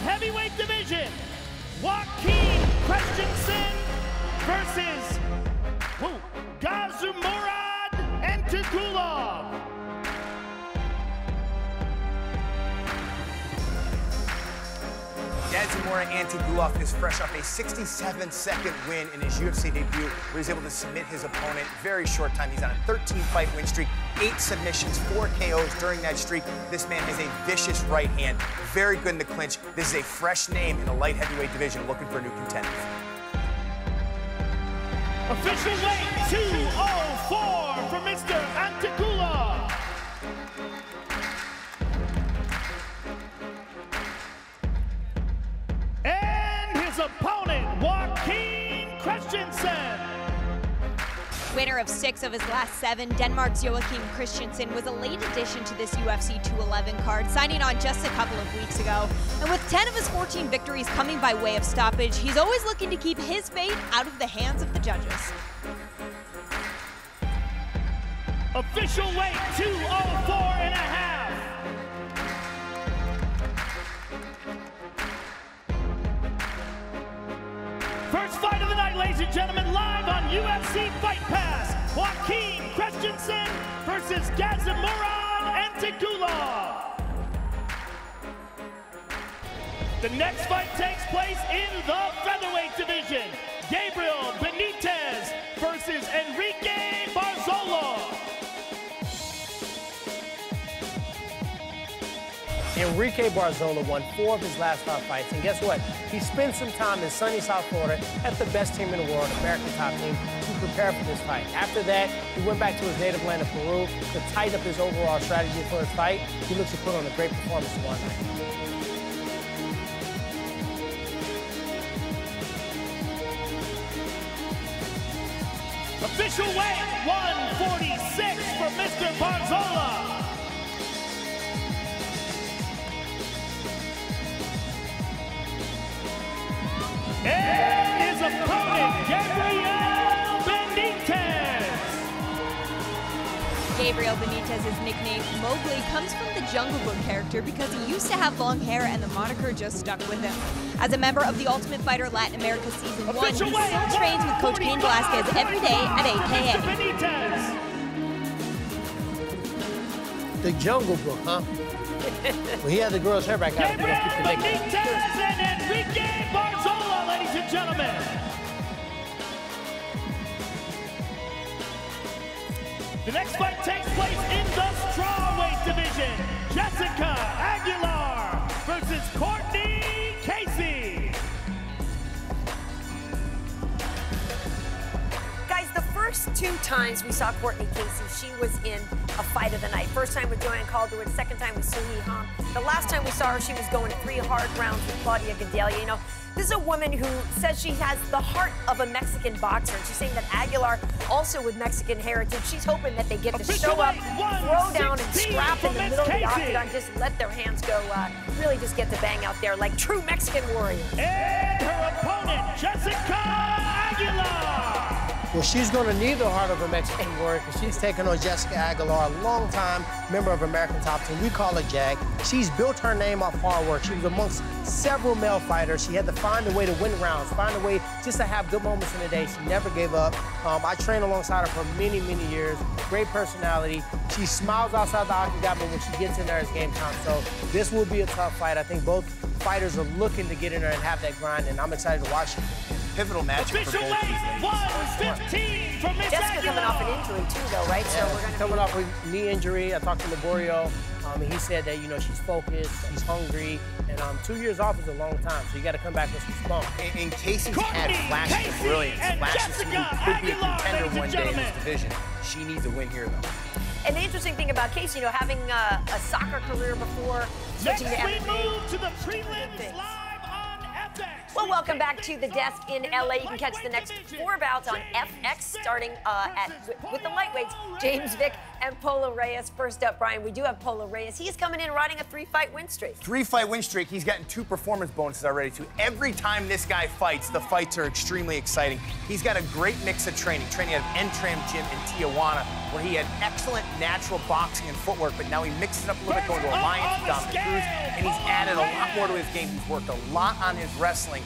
heavyweight division, Joaquin Christensen versus Gazimurad Antigulov. Gazimurad Antigulov is fresh off a 67-second win in his UFC debut, where he's able to submit his opponent. Very short time. He's on a 13-fight win streak, 8 submissions, 4 KOs during that streak. This man has a vicious right hand, very good in the clinch. This is a fresh name in the light heavyweight division, looking for a new contender. Official weight 204 for Mr. Antigulov. Opponent, Joaquin Christensen. Winner of 6 of his last 7, Denmark's Joaquin Christensen was a late addition to this UFC 211 card, signing on just a couple of weeks ago. And with 10 of his 14 victories coming by way of stoppage, he's always looking to keep his fate out of the hands of the judges. Official weight 204.5. First fight of the night, ladies and gentlemen, live on UFC Fight Pass. Joaquin Christensen versus Gazimurad Antigulov. The next fight takes place in the featherweight division. Gabriel Benitez versus Enrique Barzola. Enrique Barzola won 4 of his last 5 fights, and guess what? He spent some time in sunny South Florida at the best team in the world, American Top Team, to prepare for this fight. After that, he went back to his native land of Peru to tighten up his overall strategy for his fight. He looks to put on a great performance tomorrow night. Official weight 146 for Mr. Barzola. And his opponent, Gabriel Benitez. Gabriel Benitez's nickname, Mowgli, comes from the Jungle Book character because he used to have long hair and the moniker just stuck with him. As a member of the Ultimate Fighter Latin America Season 1, he still trains with Coach Cain Velasquez every day at AKA. The Jungle Book, huh? Well, he had the girl's hair back out. Gabriel Benitez and Enrique Barzola, ladies and gentlemen. The next fight takes place in the strawweight division. Jessica Aguilar versus Courtney Casey. Guys, the first 2 times we saw Courtney Casey, she was in a fight of the night. First time with Joanne Calderwood, second time with Suhi Han. The last time we saw her, she was going 3 hard rounds with Claudia Gadelha. You know, this is a woman who says she has the heart of a Mexican boxer. And she's saying that Aguilar, also with Mexican heritage, she's hoping that they get to show up, throw down, and scrap in the middle of the octagon, just let their hands go, really just get the bang out there like true Mexican warriors. And her opponent, Jessica Aguilar. Well, she's going to need the heart of a Mexican warrior because she's taking on Jessica Aguilar, a long-time member of American Top Team. We call her Jag. She's built her name off hard work. She was amongst several male fighters. She had to find a way to win rounds, find a way just to have good moments in the day. She never gave up. I trained alongside her for many, many years. Great personality. She smiles outside the octagon, but when she gets in there, it's game time. So this will be a tough fight. I think both fighters are looking to get in there and have that grind, and I'm excited to watch it. Pivotal match for both Official weight 115 for Miss Jessica Aguilar. coming off an injury too, though, right? Yeah, So we're going to coming off a knee injury. I talked to Laborio, and he said that, you know, she's focused, she's hungry, and 2 years off is a long time, so you got to come back with some spunk. And Casey's had flashes of brilliance, flashes who could be a contender one day in this division. She needs a win here, though. And the interesting thing about Casey, you know, having a soccer career before switching to Next we MMA. move to the prelims live on FX. Well, welcome back to the desk in LA. You can catch the next 4 bouts on FX, starting with the lightweights, James Vick and Polo Reyes. First up, Brian, we do have Polo Reyes. He's coming in riding a 3-fight win streak. 3-fight win streak. He's gotten 2 performance bonuses already, too. Every time this guy fights, the fights are extremely exciting. He's got a great mix of training at Entram Gym in Tijuana. where he had excellent natural boxing and footwork, but now he mixes it up a little bit, going to alliance with Dominick Cruz, and he's added a lot more to his game. He's worked a lot on his wrestling.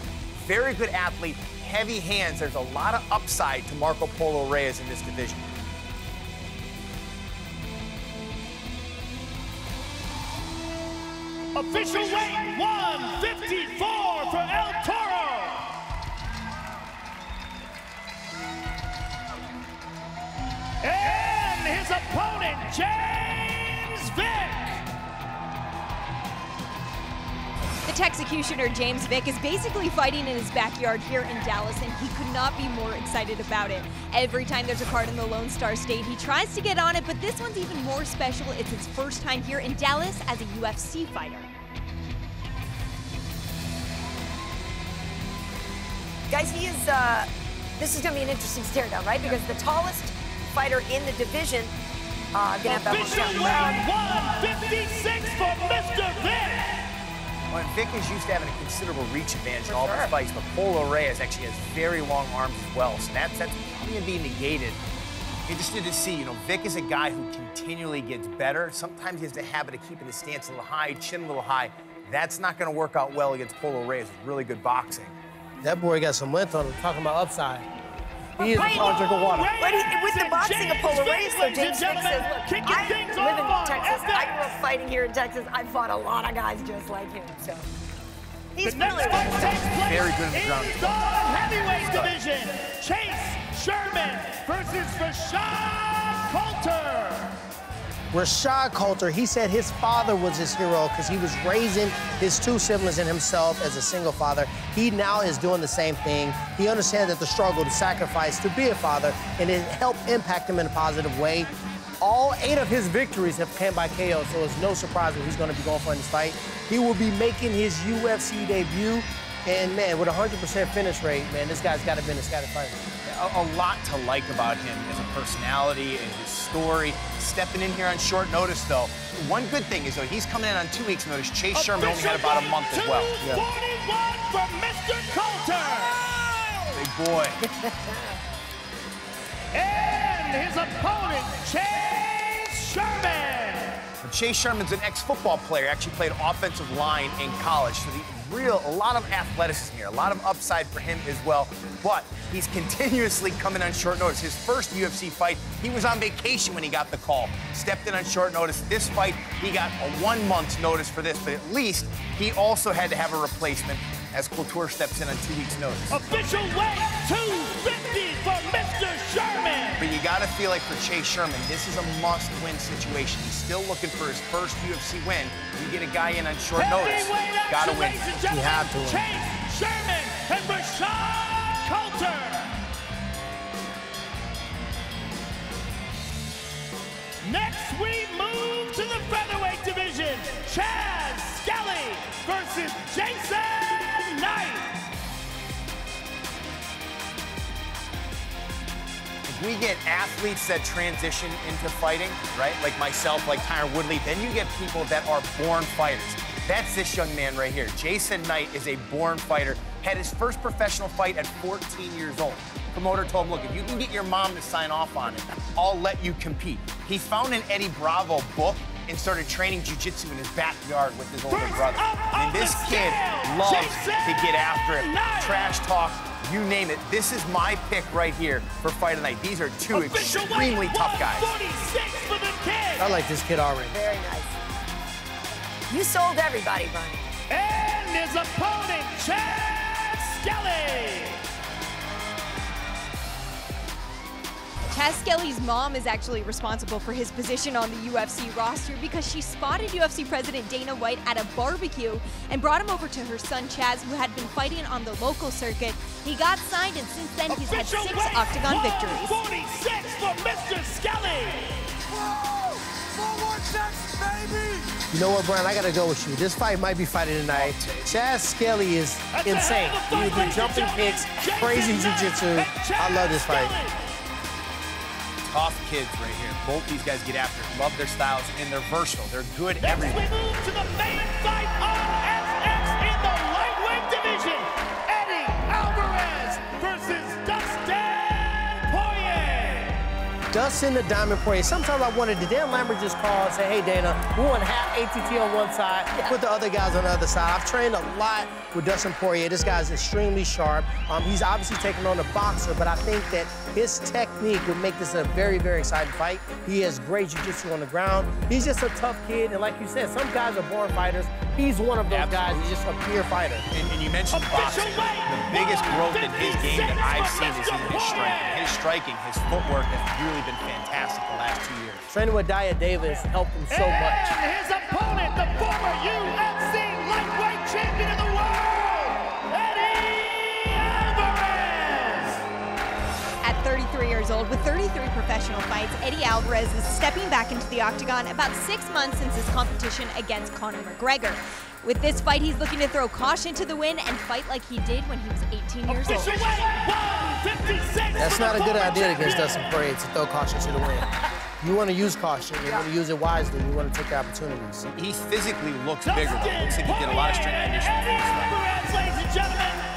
Very good athlete, heavy hands. There's a lot of upside to Marco Polo Reyes in this division. Official weight 154 for El Toro. And his opponent, James Vick. The Texecutioner James Vick is basically fighting in his backyard here in Dallas, and he could not be more excited about it. Every time there's a card in the Lone Star State, he tries to get on it, but this one's even more special. It's his first time here in Dallas as a UFC fighter. Guys, he is, this is gonna be an interesting stare down, right? Because the tallest fighter in the division, gonna have that Official weight 156 for Mr. Vick. Well, Vick is used to having a considerable reach advantage in all of his fights, but Polo Reyes actually has very long arms as well, so that's probably gonna be negated. Interested to see, you know, Vick is a guy who continually gets better. Sometimes he has the habit of keeping his stance a little high, chin a little high. That's not gonna work out well against Polo Reyes with really good boxing. That boy got some length on him, talking about upside. He is a tall drink of water. But with the boxing of Polo Reyes, though, James Vick says, look, I live in Texas. I grew up fighting here in Texas. I fought a lot of guys just like him, so. He's really very good in the ground. In the heavyweight division, Chase Sherman versus Rashad COULTER. Rashad COULTER, he said his father was his hero because he was raising his two siblings and himself as a single father. He now is doing the same thing. He understands that the struggle, the sacrifice to be a father, and it helped impact him in a positive way. All 8 of his victories have come by KO, so it's no surprise what he's going to be going for in this fight. He will be making his UFC debut, and man, with a 100% finish rate, man, this guy's got to be an exciting fighter. A lot to like about him as a personality and his story. Stepping in here on short notice, though. One good thing is, though, he's coming in on 2 weeks' notice. Chase Sherman only had about a month as well. 241 from Mr. COULTER. Big boy. And his opponent, Chase Sherman. Chase Sherman's an ex-football player. Actually played offensive line in college. So a lot of athleticism here, a lot of upside for him as well. But he's continuously coming on short notice. His first UFC fight, he was on vacation when he got the call. Stepped in on short notice. This fight, he got a 1 month's notice for this, but at least he also had to have a replacement as COULTER steps in on 2 weeks' notice. Official weight 250 for Mr. Sherman. But you gotta feel like for Chase Sherman, this is a must-win situation. He's still looking for his first UFC win. You get a guy in on short notice, gotta win. You have to win. Chase Sherman and Rashad COULTER. Next, we move to the featherweight division. Chad Skelly versus Jason Knight. We get athletes that transition into fighting, right? Like myself, like Tyron Woodley. Then you get people that are born fighters. That's this young man right here. Jason Knight is a born fighter. Had his first professional fight at 14 years old. Promoter told him, look, if you can get your mom to sign off on it, I'll let you compete. He found an Eddie Bravo book and started training jiu-jitsu in his backyard with his older brother. And this kid loves to get after it. Trash talk, you name it. This is my pick right here for Fight of the Night. These are two extremely tough guys. For the kid. I like this kid already. Very nice. You sold everybody, Brian. And his opponent, Chad Skelly. Chad Skelly's mom is actually responsible for his position on the UFC roster because she spotted UFC President Dana White at a barbecue and brought him over to her son Chaz, who had been fighting on the local circuit. He got signed, and since then he's had 6 Octagon victories. 46 for Mr. Skelly. You know what, Brian? I gotta go with you. This fight might be fighting tonight. Chad Skelly is insane. He would do jumping kicks, crazy jiu-jitsu. I love this fight. Tough kids right here. Both these guys get after it. Love their styles, and they're versatile. They're good everywhere. Next we move to the main fight on FX in the lightweight division. Eddie Alvarez versus Dustin Poirier. Dustin the Diamond Poirier. Sometimes I wonder, did Dan Lambert just call and say, hey, Dana, we want half ATT on one side, put the other guys on the other side. I've trained a lot with Dustin Poirier. This guy's extremely sharp. He's obviously taking on a boxer, but I think that his technique would make this a very, very exciting fight. He has great jiu-jitsu on the ground. He's just a tough kid, and like you said, some guys are born fighters. He's one of those guys. He's just a pure fighter. And you mentioned boxing. The biggest growth in his game that I've seen is in his striking. His striking, his footwork has really been fantastic the last 2 years. Training with Dia Davis helped him so much. And his opponent, the former UFC lightweight champion of the world, Eddie Alvarez. At 33 years old, with 33 professional fights, Eddie Alvarez is stepping back into the octagon about 6 months since his competition against Conor McGregor. With this fight, he's looking to throw caution to the wind and fight like he did when he was 18 years old. That's not a good idea against Dustin Poirier, to throw caution to the wind. You want to use caution. You want to use it wisely. You want to take the opportunities. He physically looks bigger, though. Looks like he did a lot of strength conditioning for this fight. Ladies and gentlemen.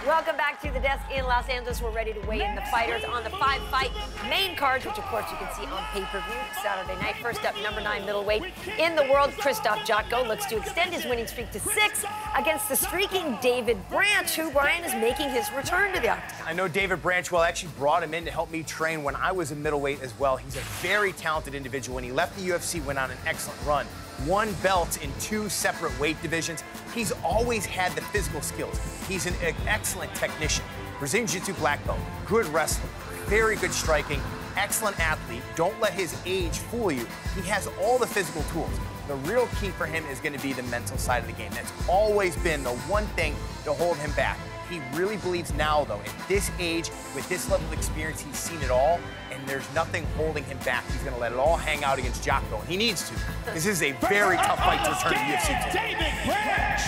Welcome back to the desk in Los Angeles. We're ready to weigh in the fighters on the 5-fight main cards, which of course you can see on pay-per-view Saturday night. First up, number 9 middleweight in the world, Krzysztof Jotko looks to extend his winning streak to 6 against the streaking David Branch, who, Brian, is making his return to the octagon. I know David Branch well. I actually brought him in to help me train when I was a middleweight as well. He's a very talented individual. When he left the UFC, went on an excellent run. 1 belt in 2 separate weight divisions. He's always had the physical skills. He's an excellent technician. Brazilian Jiu-Jitsu black belt, good wrestler, very good striking, excellent athlete. Don't let his age fool you. He has all the physical tools. The real key for him is going to be the mental side of the game. That's always been the one thing to hold him back. He really believes now, though, at this age, with this level of experience, he's seen it all, and there's nothing holding him back. He's going to let it all hang out against Jotko, and he needs to. This is a very tough fight to return to UFC tonight. David Branch,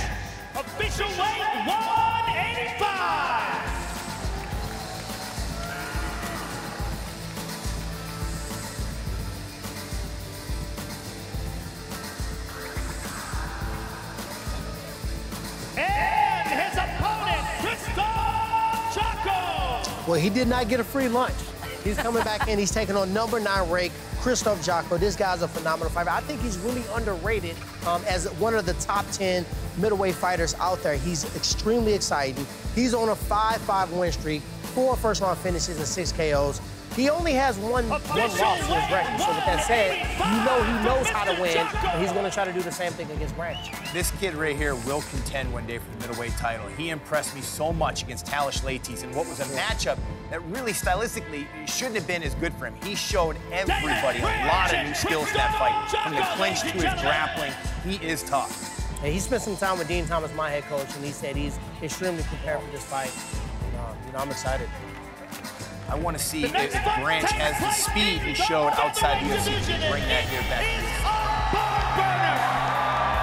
official weight 185. And his opponent, Krzysztof Jotko. Well, he did not get a free lunch. He's coming back in. He's taking on number 9 ranked Krzysztof Jotko. This guy's a phenomenal fighter. I think he's really underrated as one of the top 10 middleweight fighters out there. He's extremely exciting. He's on a 5-5 win streak, 4 first-round finishes and 6 KOs. He only has one loss in his record. So with that said, you know he knows how to win, and he's going to try to do the same thing against Branch. This kid right here will contend one day for the middleweight title. He impressed me so much against Talish Leites in what was a matchup that really stylistically shouldn't have been as good for him. He showed everybody a lot of new skills in that fight, from the clinch to his grappling. He is tough. And he spent some time with Dean Thomas, my head coach, and he said he's extremely prepared for this fight. You know, I'm excited. I want to see if Branch has the speed he showed outside the UFC to bring that here back.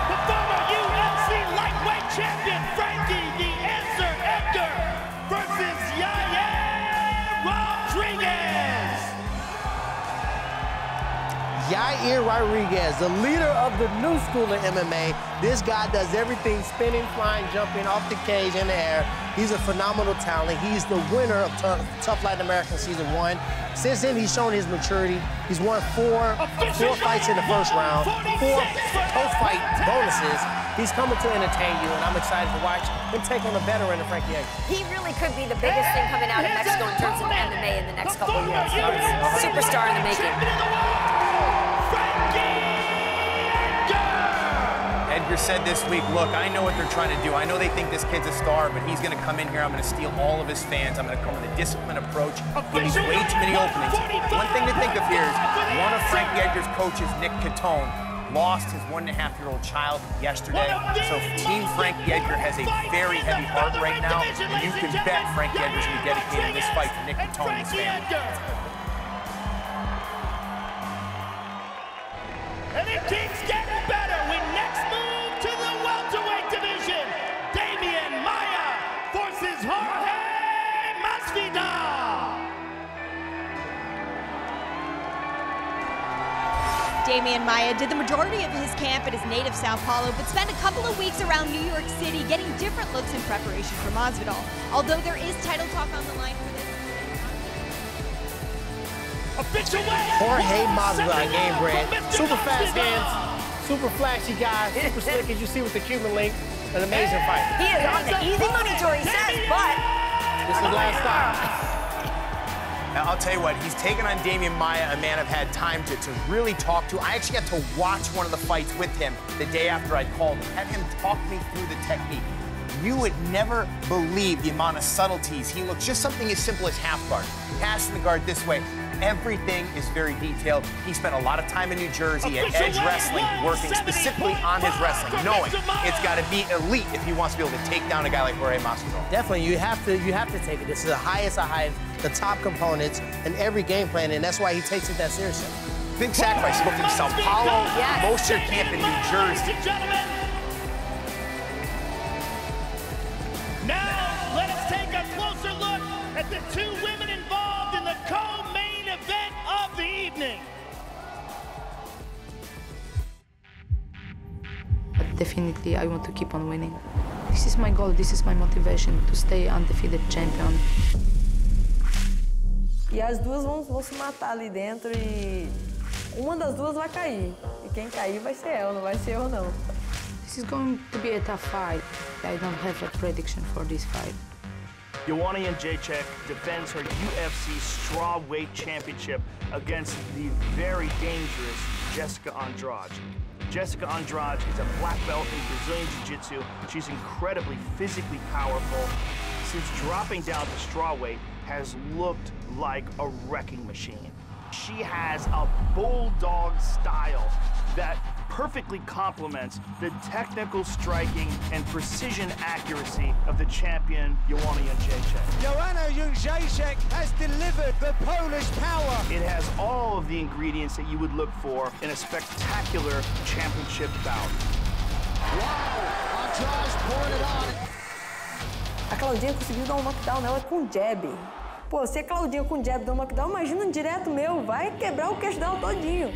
The former UFC lightweight champion, Frankie the Answer Edgar versus Yair Rodriguez. Yair Rodriguez, the leader of the new school of MMA. This guy does everything, spinning, flying, jumping off the cage in the air. He's a phenomenal talent. He's the winner of Tough Latin American Season 1. Since then, he's shown his maturity. He's won four fights in the first round, 4 post-fight bonuses. He's coming to entertain you, and I'm excited to watch him take on a veteran of Frankie Edgar. He really could be the biggest thing coming out of Mexico in terms of MMA in the next couple of years. Superstar in the making. Edgar said this week, look, I know what they're trying to do. I know they think this kid's a star, but he's going to come in here. I'm going to steal all of his fans. I'm going to come with a disciplined approach. Give me way too many openings. One thing to think of here is one of Frankie Edgar's coaches, Nick Catone, lost his 1.5-year-old child yesterday. So Team Frankie Edgar has a very heavy heart right now. And you can bet Frankie Edgar's going to be dedicating this fight to Nick Catone and his family. And it keeps getting better. We next move to the welterweight division. Damian Maia versus Jorge Masvidal. Damian Maia did the majority of his camp at his native Sao Paulo, but spent a couple of weeks around New York City getting different looks in preparation for Masvidal. Although there is title talk on the line for this. Jorge Masvidal, game bred. Super fast hands, super flashy guy, super slick, as you see with the Cuban link. An amazing fight. He is on the easy money tour, he says, but this is the last stop. Now, I'll tell you what, he's taken on Damian Maia, a man I've had time to really talk to. I actually got to watch one of the fights with him the day after I called him, had him talk me through the technique. You would never believe the amount of subtleties. He looks just something as simple as half guard, passing the guard this way. Everything is very detailed. He spent a lot of time in New Jersey at Edge Wrestling working specifically on his wrestling, knowing it's got to be elite if he wants to be able to take down a guy like Jorge Masvidal. Definitely, you have to take it. This is the highest of highs, the top components in every game plan, and that's why he takes it that seriously. Big sacrifice. He booked in Sao Paulo, most of your camp in New Jersey. Now, let us take a closer look at the two women involved in the co-main event of the evening. But definitely, I want to keep on winning. This is my goal, this is my motivation, to stay undefeated champion. E as duas vão se matar ali dentro e uma das duas vai cair. E quem cair vai ser ela, não vai ser eu, não. This is going to be a tough fight. I don't have a prediction for this fight. Joanna Jędrzejczyk defends her UFC strawweight championship against the very dangerous Jessica Andrade. Jessica Andrade is a black belt in Brazilian Jiu-Jitsu. She's incredibly physically powerful. Since dropping down to strawweight, has looked like a wrecking machine. She has a bulldog style that perfectly complements the technical striking and precision accuracy of the champion, Joanna Jędrzejczyk. Joanna Jędrzejczyk has delivered the Polish power. It has all of the ingredients that you would look for in a spectacular championship bout. Wow, Andrade pouring it on. A Claudinha conseguiu dar um knockdown nela com jab. Pô, se a Claudinha com jab dá um knockdown, imagina um direto meu, vai quebrar o queixo dela todinho.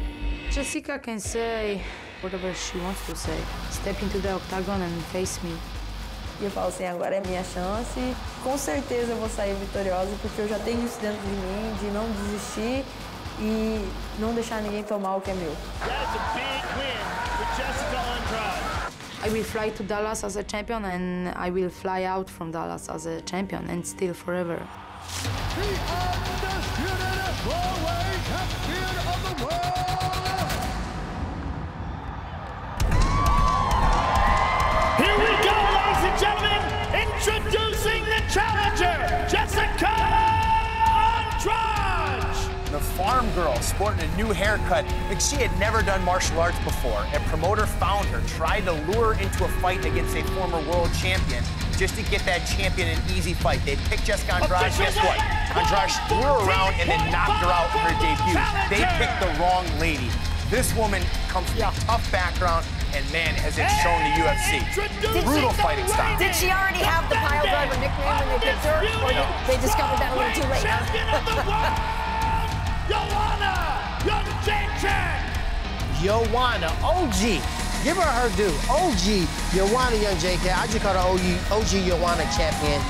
Jessica can say whatever she wants to say. Step into the octagon and face me. E eu falo assim, agora é minha chance. Com certeza eu vou sair vitoriosa, porque eu já tenho isso dentro de mim, de não desistir e não deixar ninguém tomar o que é meu. That's a big win for Jessica Andrade. I will fly to Dallas as a champion and I will fly out from Dallas as a champion and still forever. The undisputed strawweight champion of the world. Here we go, ladies and gentlemen, introducing the challenger, Jessica Andrade. The farm girl sporting a new haircut like she had never done martial arts before. A promoter found her, tried to lure her into a fight against a former world champion just to get that champion an easy fight. They picked Jessica Andrade, guess what? Andrade threw her around and then knocked her out in her debut. They picked the wrong lady. This woman comes from a tough background, and man, has it shown the UFC. Brutal fighting style. did she already have the pile driver nickname when they picked her, or did they discovered that a little too late? Joanna Jędrzejczyk. Joanna, OG. Give her due. OG, Joanna Jędrzejczyk. I just call her OG Joanna champion.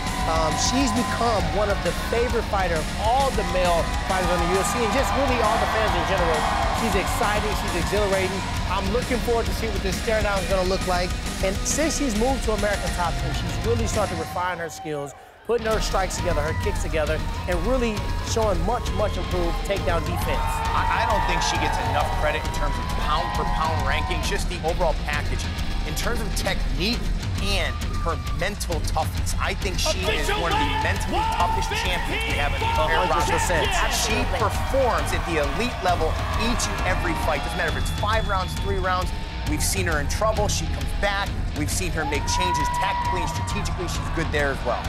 She's become one of the favorite fighters of all the male fighters on the UFC and just really all the fans in general. She's exciting, she's exhilarating. I'm looking forward to see what this stare down is gonna look like. And since she's moved to American Top Team, she's really started to refine her skills, putting her strikes together, her kicks together, and really showing much improved takedown defense. I don't think she gets enough credit in terms of pound-for-pound rankings, just the overall package. In terms of technique and her mental toughness, I think she is one of the mentally toughest champions we have in the entire roster. She performs at the elite level each and every fight. Doesn't matter if it's 5 rounds, 3 rounds. We've seen her in trouble. She comes back. We've seen her make changes tactically and strategically. She's good there as well.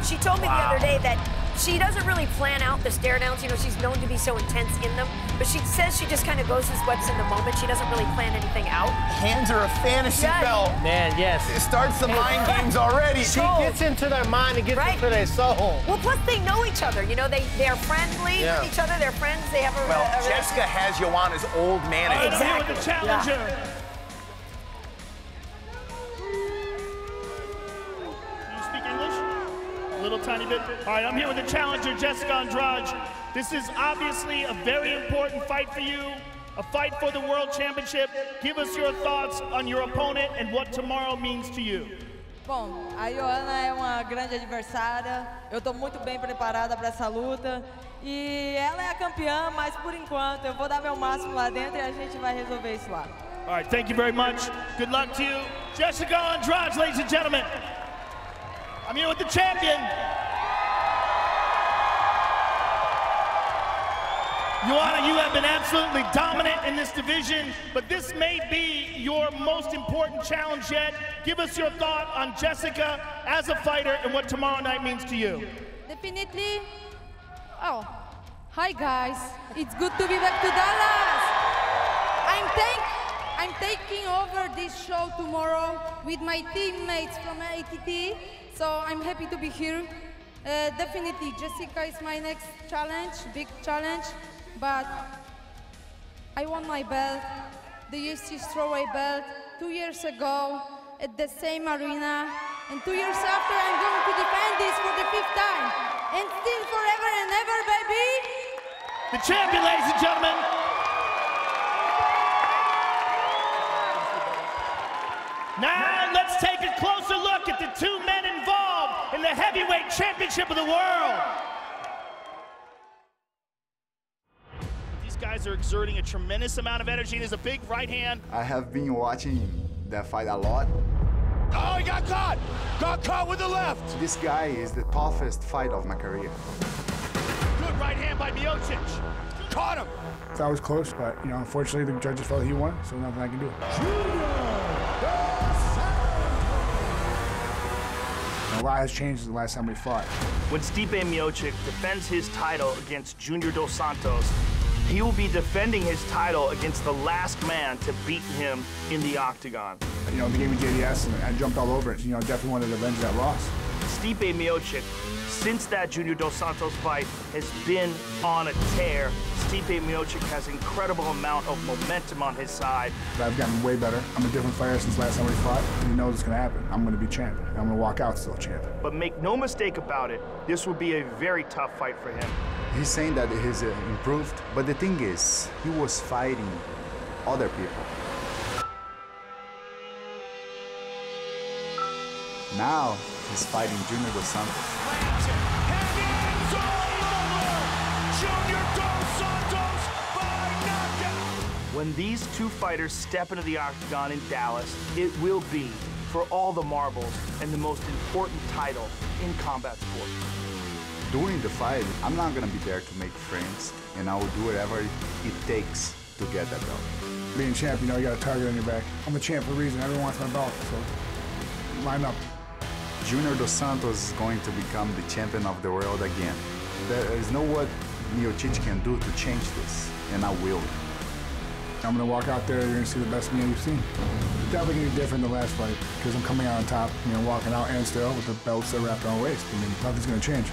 She told me the other day that She doesn't really plan out the stare downs. You know, she's known to be so intense in them, but she says she just kind of goes and sweats in the moment. She doesn't really plan anything out. Hands are a fantasy belt. Man, yes. It starts the mind games already. She gets into their mind and gets into their soul. Well, plus they know each other. You know, they're friendly with each other. They're friends. They have a Jessica has Joanna's old manager. Exactly. The challenger. Little tiny bit. All right, I'm here with the challenger, Jessica Andrade. This is obviously a very important fight for you, a fight for the World Championship. Give us your thoughts on your opponent and what tomorrow means to you. Bom, a Joanna é uma grande adversária. Eu estou muito bem preparada para essa luta. E ela é a campeã, mas por enquanto eu vou dar meu máximo lá dentro e a gente vai resolver isso lá. All right, thank you very much. Good luck to you. Jessica Andrade, ladies and gentlemen. I'm here with the champion. Joanna, you have been absolutely dominant in this division, but this may be your most important challenge yet. Give us your thought on Jessica as a fighter and what tomorrow night means to you. Definitely. Oh, hi guys. It's good to be back to Dallas. I'm taking over this show tomorrow with my teammates from ATT. So I'm happy to be here. Definitely, Jessica is my next challenge, big challenge. But I won my belt, the UFC strawweight belt, 2 years ago at the same arena. And 2 years after, I'm going to defend this for the 5th time. And still forever and ever, baby! The champion, ladies and gentlemen. Now let's take a closer look at the two men involved in the heavyweight championship of the world. These guys are exerting a tremendous amount of energy. There's a big right hand. I have been watching that fight a lot. Oh, he got caught! Got caught with the left! This guy is the toughest fight of my career. Good right hand by Miocic. Caught him! That was close, but, you know, unfortunately the judges felt he won, so nothing I can do. A lot has changed since the last time we fought. When Stipe Miocic defends his title against Junior Dos Santos, he will be defending his title against the last man to beat him in the octagon. You know, they gave me JDS and I jumped all over it. You know, definitely wanted to avenge that loss. Stipe Miocic, since that Junior Dos Santos fight, has been on a tear. Stipe Miocic has incredible amount of momentum on his side. I've gotten way better. I'm a different fighter since last time we fought. You know it's going to happen. I'm going to be champion. I'm going to walk out still champion. But make no mistake about it, this will be a very tough fight for him. He's saying that he's improved, but the thing is, he was fighting other people. Now, he's fighting Junior Dos Santos. When these two fighters step into the octagon in Dallas, it will be for all the marbles and the most important title in combat sport. During the fight, I'm not gonna be there to make friends, and I will do whatever it takes to get that belt. Being champ, you know, you got a target on your back. I'm the champ for a reason. Everyone wants my belt, so line up. Junior Dos Santos is going to become the champion of the world again. There is no what Miocic can do to change this, and I will. I'm going to walk out there, you're going to see the best me you've seen. It's definitely going to be different than the last fight, because I'm coming out on top, you know, walking out and still with the belts that wrapped around my waist. I mean, nothing's going to change.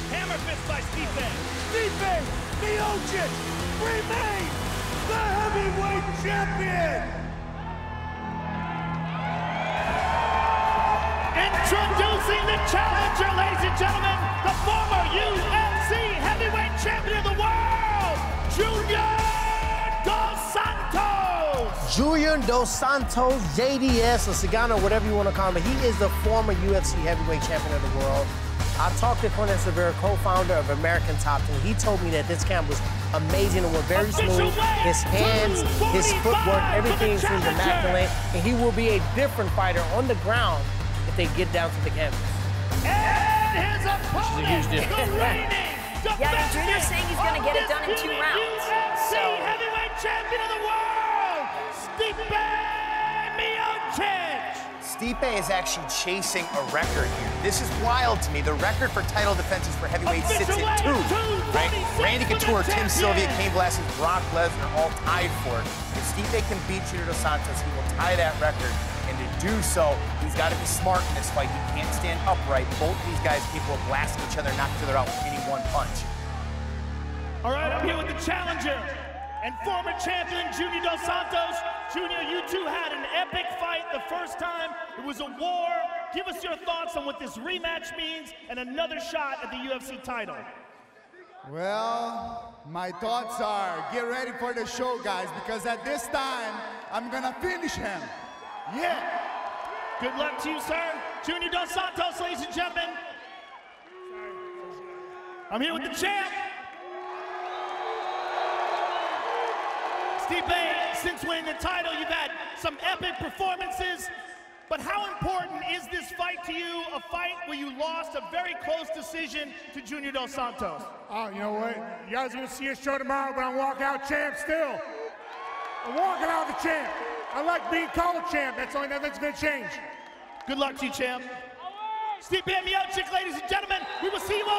Hammer fist by Stipe. Stipe Miocic remains the heavyweight champion! Introducing the challenger, ladies and gentlemen, the former UFC heavyweight champion of the world, Junior Dos Santos! Junior Dos Santos, JDS, or Sagano, whatever you want to call him, he is the former UFC heavyweight champion of the world. I talked to Cortney Severa, co-founder of American Top Team. He told me that this camp was amazing and went very smooth. His hands, his footwork, everything seems immaculate, and he will be a different fighter on the ground if they get down to the canvas. And his opponent, which is a huge difference. Yeah, I mean, Junior's saying he's going to get it done in 2 rounds. UFC heavyweight champion of the world, Stipe Miocic. Stipe is actually chasing a record here. This is wild to me. The record for title defenses for heavyweights sits at 2, right? Randy Couture, Tim Sylvia, Cain Velasquez, Brock Lesnar all tied for it. If Stipe can beat Junior Dos Santos, he will tie that record. And to do so, he's got to be smart in this fight. He can't stand upright. Both of these guys capable of blasting each other, knocking each other out with any one punch. All right, I'm here with the challenger and former champion, Junior Dos Santos. Junior, you two had an epic fight the first time. It was a war. Give us your thoughts on what this rematch means and another shot at the UFC title. Well, my thoughts are, get ready for the show, guys, because at this time, I'm gonna finish him. Yeah. Good luck to you, sir. Junior Dos Santos, ladies and gentlemen. I'm here with the champ. Stipe, since winning the title, you've had some epic performances, but how important is this fight to you, a fight where you lost a very close decision to Junior Dos Santos? Oh, you know what? You guys are gonna see a show tomorrow, but I'm walkout champ still. I'm walking out the champ. I like being called champ. That's the only thing that's gonna change. Good luck to you, champ. Stipe Miocic, ladies and gentlemen, we will see you all